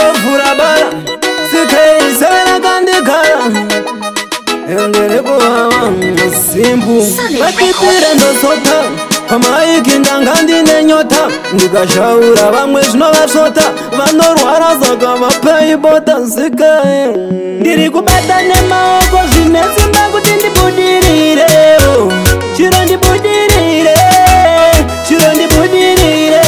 ndovhura bara sikeisana kandikara endere kuvava simbu vatipire ndosota pamaiki ndanga ndine nyota ndikashaura vamwe zvinovasvota vanorwara saka vapaibota sike ndiri kubata nemaoko zvine simba kuti ndibudirire chiro ndibudirire chiro ndibudirire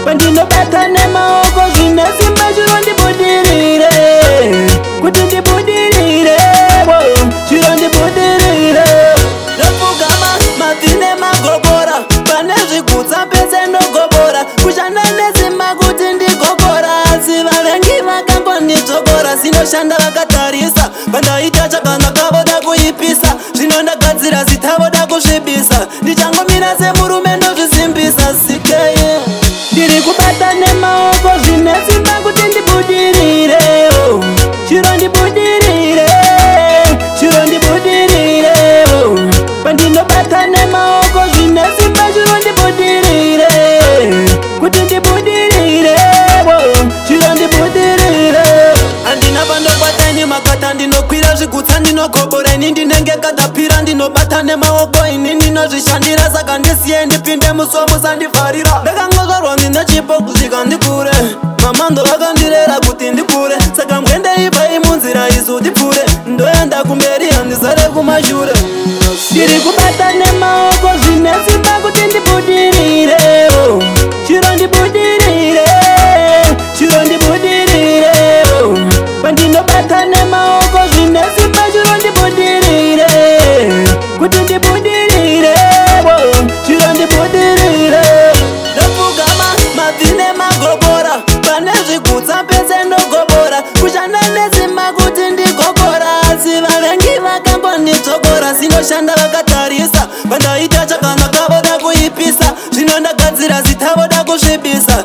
pandinobata nemaoko zvine simba chiro ndibudirire kuti ndibudirire chiro ndibudirire ndopfugama madzine magobora pane zvigutsa pese ndogobora kushanda nesimba kuti ndigobora asi vavengi vakangonditsogora sinoshanda vakatarisa pandaita chakanaka voda kuipisa zvino ndagadzira zita voda kusvibisa ndichangomira semurume ndozvisimbisa sikeye ndiri kubata nemaoko zvine simba kuti ndibudirire chiro ndibudirire chiro ndibudirire pandinobata nemaoko zvine simba chiro ndibudirire kuti ndibudirire chiro ndibudirire handina pandobatani makata ndinokwira zvigutsa ndinogobora ini ndinenge katapira ndinobata nemaoko ini ndinozvishandira saka ndisiye ndipinde musuwo musandivharira ndakangozvarwa ndine chipo kusvika ndikure mamando vakandirera kuti ndikure saka mwendeipai munzira isu tipfure ndoenda kumberi handisare kumashure ndiri kubata nemaoko zvine simba kuti ndibudirire chiro ndibudirire chiro ndibudirire pandinobata nemaoko zvine simba chiro ndibudirire kuti ndibudirire chiro ndibudirire ndopfugama madzine magobora pane zvigutsa pese ndogobora kushanda nesimba kuti ndigobora asi vavengi vakangonditsogora sinoshanda vakatarisa pandaita chakanaka voda kuipisa zvino ndagadzira zita voda kusvibisa